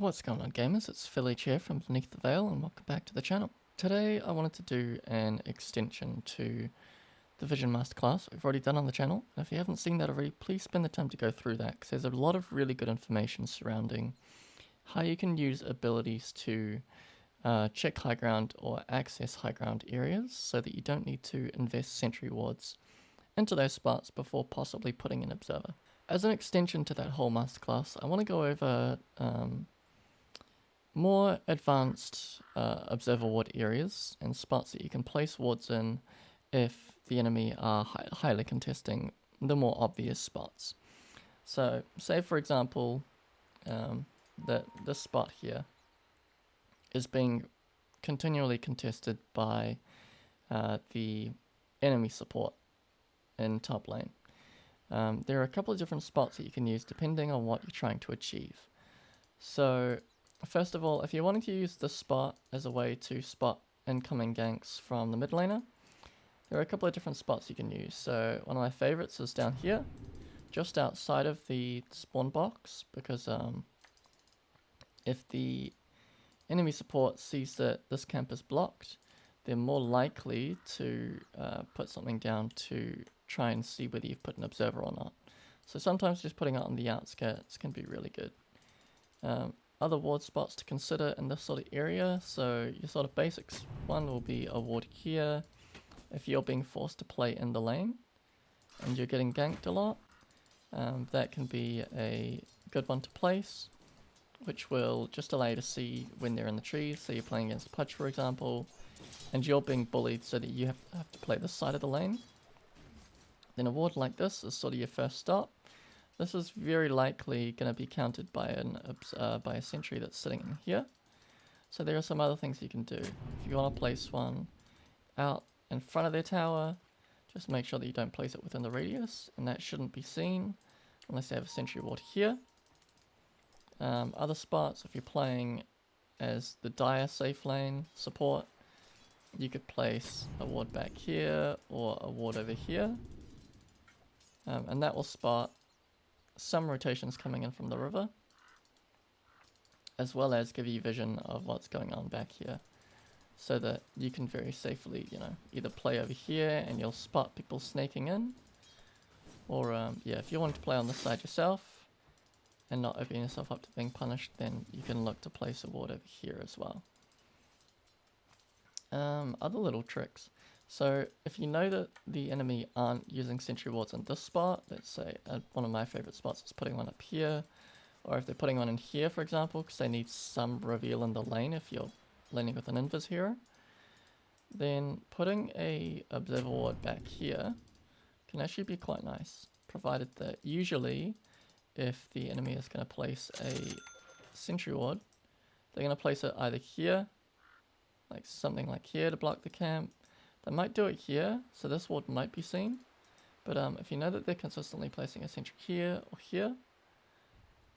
What's going on, gamers? It's Philly here from Beneath the Veil, and welcome back to the channel. Today I wanted to do an extension to the Vision Masterclass we've already done on the channel. And if you haven't seen that already, please spend the time to go through that, because there's a lot of really good information surrounding how you can use abilities to check high ground or access high ground areas so that you don't need to invest sentry wards into those spots before possibly putting an observer. As an extension to that whole masterclass, I want to go over more advanced observer ward areas and spots that you can place wards in if the enemy are highly contesting the more obvious spots. So say for example that this spot here is being continually contested by the enemy support in top lane. There are a couple of different spots that you can use depending on what you're trying to achieve. So first of all, if you're wanting to use this spot as a way to spot incoming ganks from the mid laner, there are a couple of different spots you can use. So one of my favorites is down here, just outside of the spawn box, because if the enemy support sees that this camp is blocked, they're more likely to put something down to try and see whether you've put an observer or not. So sometimes just putting it on the outskirts can be really good. Other ward spots to consider in this sort of area, so your sort of basics one will be a ward here. If you're being forced to play in the lane and you're getting ganked a lot, that can be a good one to place, which will just allow you to see when they're in the trees. So you're playing against Pudge, for example, and you're being bullied so that you have to play this side of the lane. Then a ward like this is sort of your first stop. This is very likely going to be countered by a sentry that's sitting in here. So there are some other things you can do. If you want to place one out in front of their tower, just make sure that you don't place it within the radius, and that shouldn't be seen unless they have a sentry ward here. Other spots, if you're playing as the dire safe lane support, you could place a ward back here or a ward over here, and that will spot some rotations coming in from the river, as well as give you vision of what's going on back here, so that you can very safely, either play over here and you'll spot people snaking in, or if you want to play on this side yourself and not open yourself up to being punished, then you can look to place a ward over here as well. Other little tricks. So if you know that the enemy aren't using sentry wards in this spot, let's say one of my favorite spots is putting one up here, or if they're putting one in here, for example, because they need some reveal in the lane if you're laning with an invis hero, then putting a observer ward back here can actually be quite nice, provided that usually if the enemy is going to place a sentry ward, they're going to place it either here, like something like here to block the camp. They might do it here, so this ward might be seen, but if you know that they're consistently placing a sentry here or here,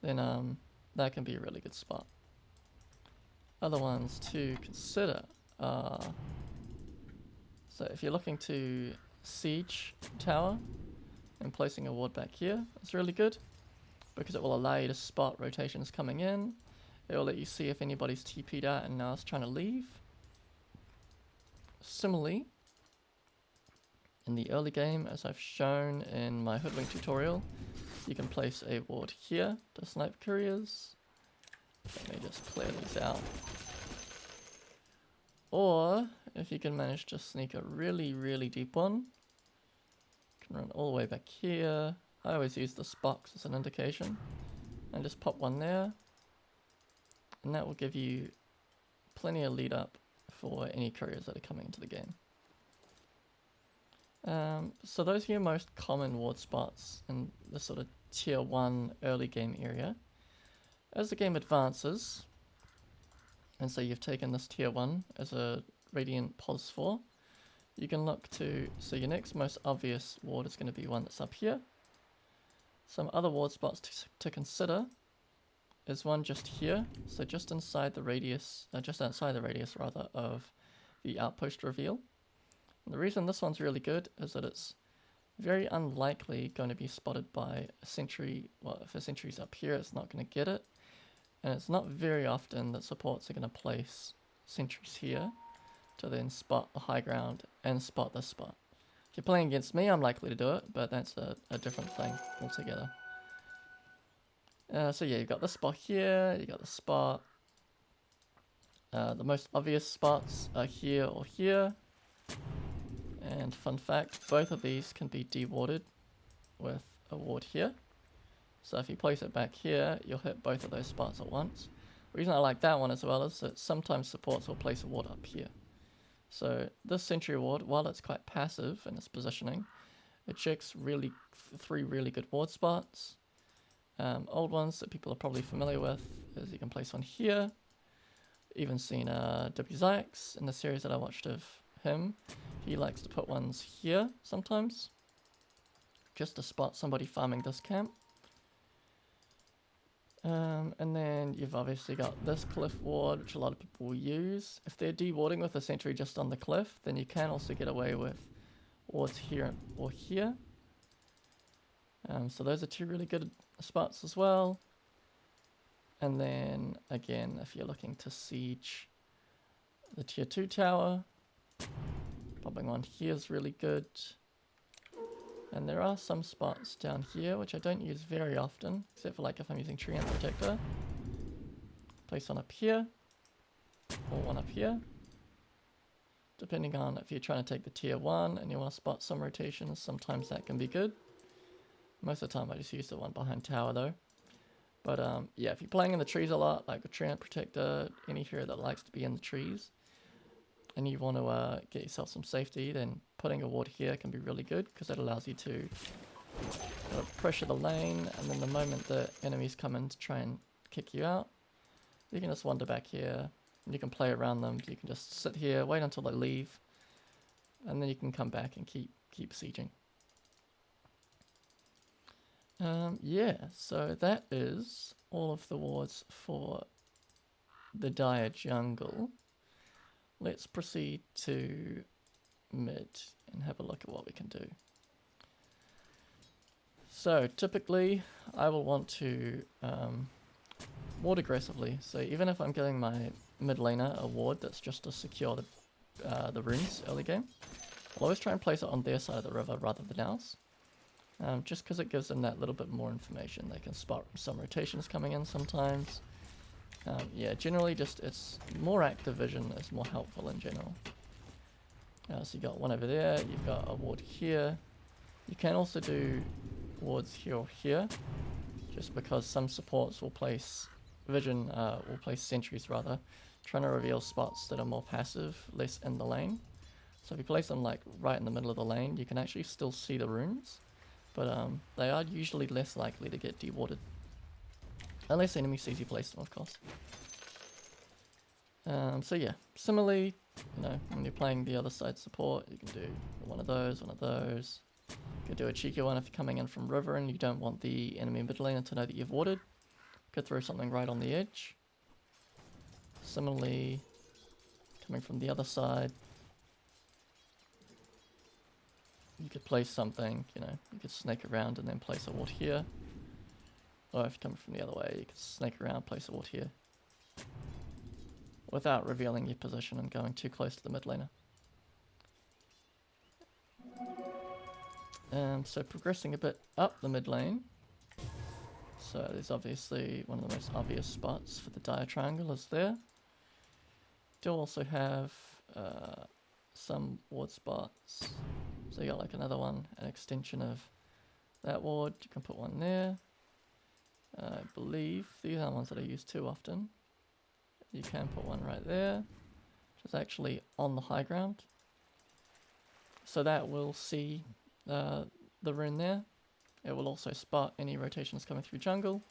then that can be a really good spot. Other ones to consider are, so if you're looking to siege tower and placing a ward back here, it's really good because it will allow you to spot rotations coming in. It will let you see if anybody's TP'd out and now is trying to leave. Similarly, in the early game, as I've shown in my Hoodwink tutorial, you can place a ward here to snipe couriers. Let me just clear these out. Or, if you can manage to sneak a really, really deep one, you can run all the way back here. I always use this box as an indication, and just pop one there, and that will give you plenty of lead up for any couriers that are coming into the game. So those are your most common ward spots in the sort of tier 1 early game area. As the game advances, and so you've taken this tier 1 as a Radiant Pos 4, you can look to, so your next most obvious ward is going to be one that's up here. Some other ward spots to consider is one just here, so just inside the radius, just outside the radius rather, of the outpost reveal. And the reason this one's really good is that it's very unlikely going to be spotted by a sentry. Well, if a sentry's up here, it's not going to get it. And it's not very often that supports are going to place sentries here to then spot the high ground and spot this spot. If you're playing against me, I'm likely to do it, but that's a different thing altogether. So yeah, you've got the spot here, you got the spot. The most obvious spots are here or here. And fun fact, both of these can be dewarded with a ward here. So if you place it back here, you'll hit both of those spots at once. The reason I like that one as well is that sometimes supports will place a ward up here. So this sentry ward, while it's quite passive in its positioning, it checks three really good ward spots. Old ones that people are probably familiar with is you can place one here. Even seen W Zyx in the series that I watched of him. He likes to put ones here sometimes, just to spot somebody farming this camp. And then you've obviously got this cliff ward, which a lot of people will use. If they're dewarding with a sentry just on the cliff, then you can also get away with wards here or here. So those are two really good spots as well. And then again, if you're looking to siege the tier 2 tower, popping one here is really good. And there are some spots down here which I don't use very often, except for like if I'm using tree ant protector. Place one up here, or one up here. Depending on if you're trying to take the tier 1 and you want to spot some rotations, sometimes that can be good. Most of the time I just use the one behind tower though. But yeah, if you're playing in the trees a lot, like a tree ant protector, any hero that likes to be in the trees, and you want to get yourself some safety, then putting a ward here can be really good because it allows you to pressure the lane, and then the moment the enemies come in to try and kick you out, you can just wander back here, and you can play around them. You can just sit here, wait until they leave, and then you can come back and keep sieging. Yeah, so that is all of the wards for the Dire jungle. Let's proceed to mid and have a look at what we can do. So typically I will want to ward aggressively. So even if I'm giving my mid laner a ward that's just to secure the runes early game, I'll always try and place it on their side of the river rather than ours. Just because it gives them that little bit more information. They can spot some rotations coming in sometimes. Yeah, generally just it's more active vision is more helpful in general. So you got one over there, you've got a ward here. You can also do wards here or here, just because some supports will place sentries rather, trying to reveal spots that are more passive, less in the lane. So if you place them like right in the middle of the lane, you can actually still see the runes, but they are usually less likely to get dewarded. Unless the enemy sees you place them, of course. So yeah, similarly, you know, when you're playing the other side support, you can do one of those. You could do a cheeky one if you're coming in from river and you don't want the enemy mid laner to know that you've warded. Could throw something right on the edge. Similarly, coming from the other side, you could place something, you know, you could snake around and then place a ward here. Or if you're coming from the other way, you could snake around, place a ward here, without revealing your position and going too close to the mid laner. So progressing a bit up the mid lane. So there's obviously one of the most obvious spots for the Dire triangle is there. Do also have some ward spots. So you got like another one, an extension of that ward. You can put one there. I believe these aren't ones that I use too often. You can put one right there, which is actually on the high ground. So that will see the rune there. It will also spot any rotations coming through jungle.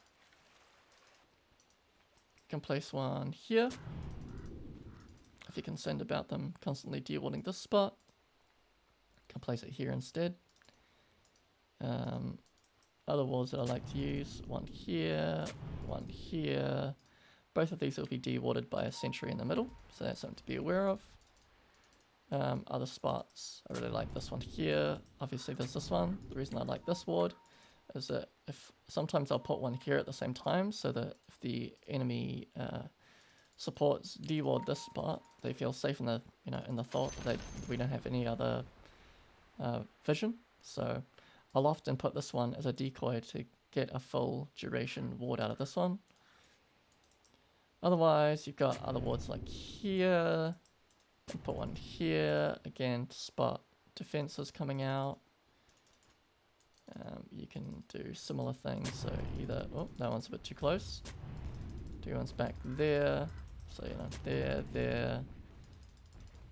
You can place one here. If you can send about them constantly dewarding this spot, you can place it here instead. Other wards that I like to use, one here, one here. Both of these will be dewarded by a sentry in the middle, so that's something to be aware of. Other spots, I really like this one here. Obviously there's this one. The reason I like this ward is that if sometimes I'll put one here at the same time, so that if the enemy supports deward this spot, they feel safe in the in the thought that we don't have any other vision. So I'll often put this one as a decoy to get a full duration ward out of this one. Otherwise, you've got other wards like here. And put one here again to spot defenses coming out. You can do similar things. So either that one's a bit too close. Do one's back there. So there.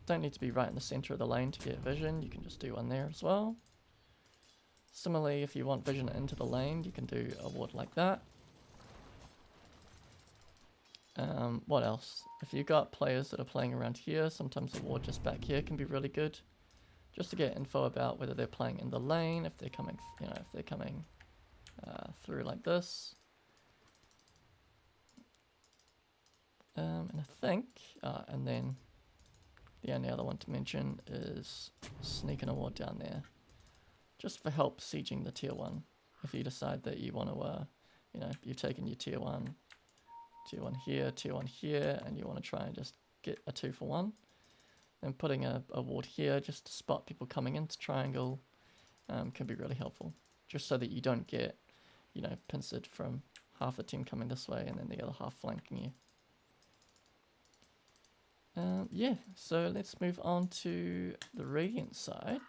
Don't need to be right in the center of the lane to get vision. You can just do one there as well. Similarly, if you want vision into the lane, you can do a ward like that. What else? If you've got players that are playing around here, sometimes a ward just back here can be really good. Just to get info about whether they're playing in the lane, if they're coming, if they're coming through like this. And I think, and then the only other one to mention is sneaking a ward down there. Just for help sieging the tier 1. If you decide that you want to, you've taken your tier 1 here, tier 1 here, and you want to try and just get a 2-for-1. Then putting a ward here just to spot people coming into triangle can be really helpful. Just so that you don't get, pincered from half the team coming this way and then the other half flanking you. Yeah, so let's move on to the Radiant side.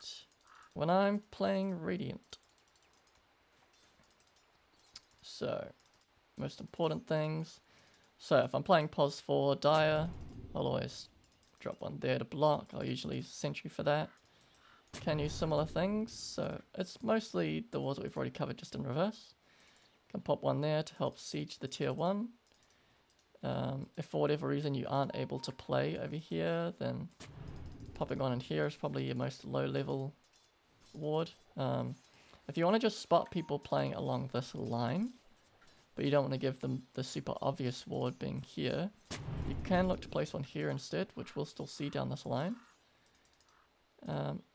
When I'm playing Radiant, so most important things. So if I'm playing pos 4 Dire, I'll always drop one there to block. I'll usually use sentry for that. Can use similar things, so it's mostly the walls that we've already covered just in reverse. Can pop one there to help siege the tier 1. If for whatever reason you aren't able to play over here, then popping one in here is probably your most low level ward. If you want to just spot people playing along this line, but you don't want to give them the super obvious ward being here, you can look to place one here instead, which will still see down this line.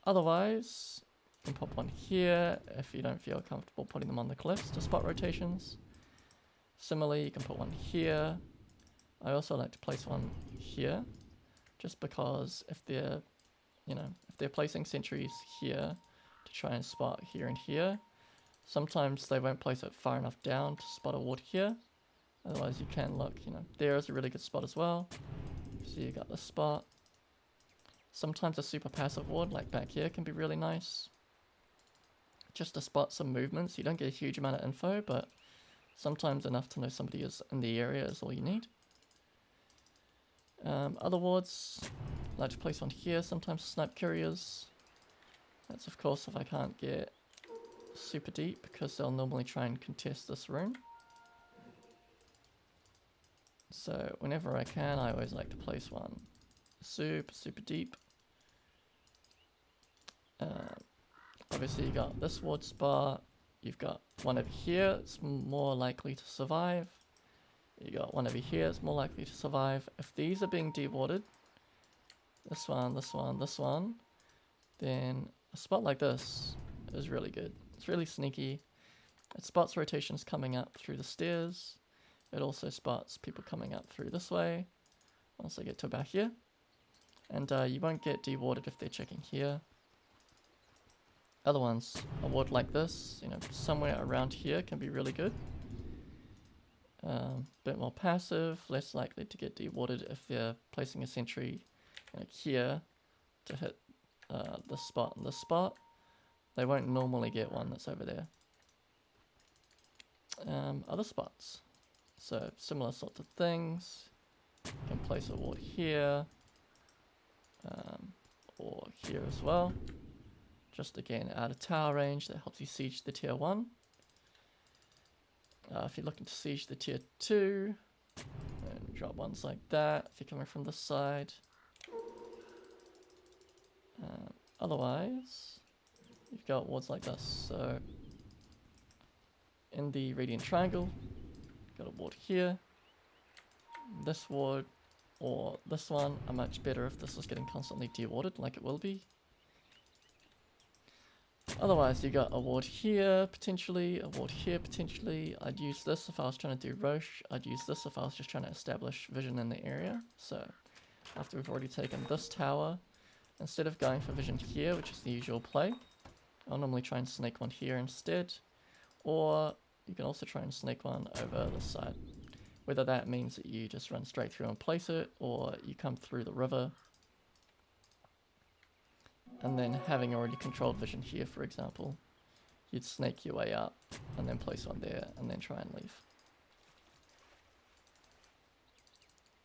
Otherwise, you can pop one here if you don't feel comfortable putting them on the cliffs to spot rotations. Similarly, you can put one here. I also like to place one here, just because if they're, if they're placing sentries here to try and spot here and here, sometimes they won't place it far enough down to spot a ward here. Otherwise, you can look, there is a really good spot as well. So you got this spot. Sometimes a super passive ward, like back here, can be really nice. Just to spot some movements. You don't get a huge amount of info, but sometimes enough to know somebody is in the area is all you need. Other wards, I like to place one here, sometimes snipe couriers. That's of course if I can't get super deep, because they'll normally try and contest this room. So whenever I can, I always like to place one super deep. Obviously you got this ward spot, you've got one over here, it's more likely to survive. You got one over here, it's more likely to survive. If these are being dewarded, this one, then a spot like this is really good. It's really sneaky. It spots rotations coming up through the stairs. It also spots people coming up through this way once they get to about here. And you won't get dewarded if they're checking here. Other ones, a ward like this, somewhere around here can be really good. Bit more passive, less likely to get dewarded if they're placing a sentry here to hit this spot and this spot. They won't normally get one that's over there. Other spots. So similar sorts of things. You can place a ward here. Or here as well. Just again out of tower range, that helps you siege the tier 1. If you're looking to siege the tier 2, then drop ones like that if you're coming from this side. Otherwise, you've got wards like this. So in the Radiant Triangle, got a ward here. This ward or this one are much better if this is getting constantly dewarded, like it will be. Otherwise, you got a ward here, potentially, a ward here, potentially. I'd use this if I was trying to do Roche. I'd use this if I was just trying to establish vision in the area. So, after we've already taken this tower, instead of going for vision here, which is the usual play, I'll normally try and snake one here instead. Or, you can also try and snake one over this side. Whether that means that you just run straight through and place it, or you come through the river. And then having already controlled vision here, for example, you'd snake your way up and then place one there and then try and leave.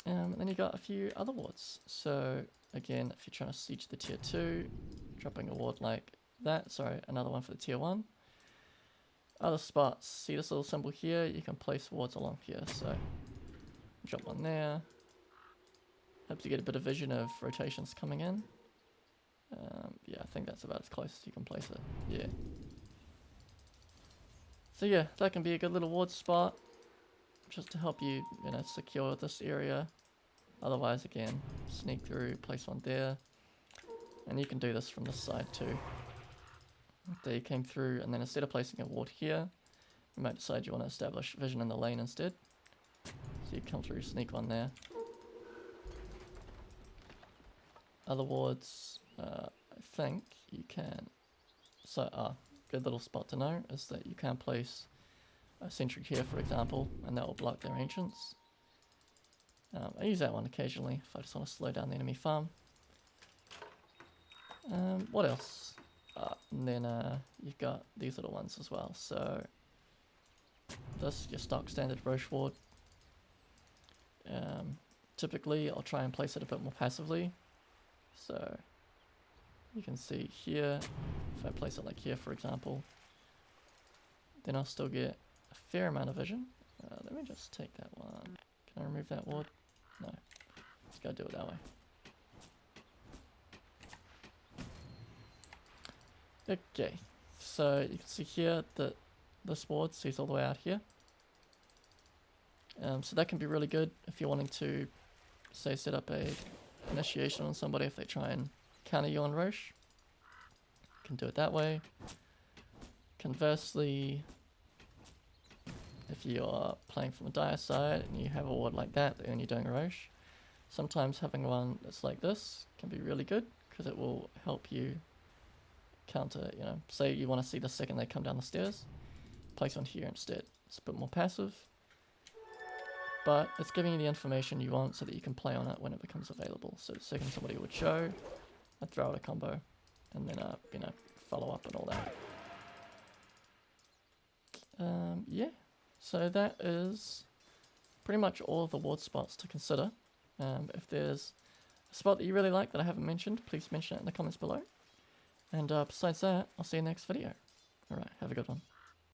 And then you got a few other wards. So again, if you're trying to siege the tier 2, dropping a ward like that, sorry, another one for the tier 1. Other spots, see this little symbol here, you can place wards along here, so drop one there. Hope you get a bit of vision of rotations coming in. Yeah, I think that's about as close as you can place it. Yeah. So yeah, that can be a good little ward spot, just to help you, secure this area. Otherwise, again, sneak through, place one there, and you can do this from this side too. There you came through, and then instead of placing a ward here, you might decide you want to establish vision in the lane instead. So you come through, sneak one there. Other wards, I think you can. So, good little spot to know is that you can place a sentry here, for example, and that will block their entrance. I use that one occasionally if I just want to slow down the enemy farm. What else? And then you've got these little ones as well. So this, your stock standard Roche ward. Typically, I'll try and place it a bit more passively. So you can see here, if I place it like here, for example, then I'll still get a fair amount of vision. Let me just take that one. Can I remove that ward? No. Let's go do it that way. Okay, so you can see here that this ward sees all the way out here. So that can be really good if you're wanting to, say, set up a initiation on somebody if they try and counter you on Roche. You can do it that way. Conversely, if you're playing from a dire side and you have a ward like that and you're doing a Roche, sometimes having one that's like this can be really good because it will help you counter, say you want to see the second they come down the stairs, place one here instead. It's a bit more passive, but it's giving you the information you want so that you can play on it when it becomes available. So the second somebody would show, I'd throw out a combo, and then follow up and all that. Yeah, so that is pretty much all of the ward spots to consider. If there's a spot that you really like that I haven't mentioned, please mention it in the comments below. And besides that, I'll see you next video. Alright, have a good one.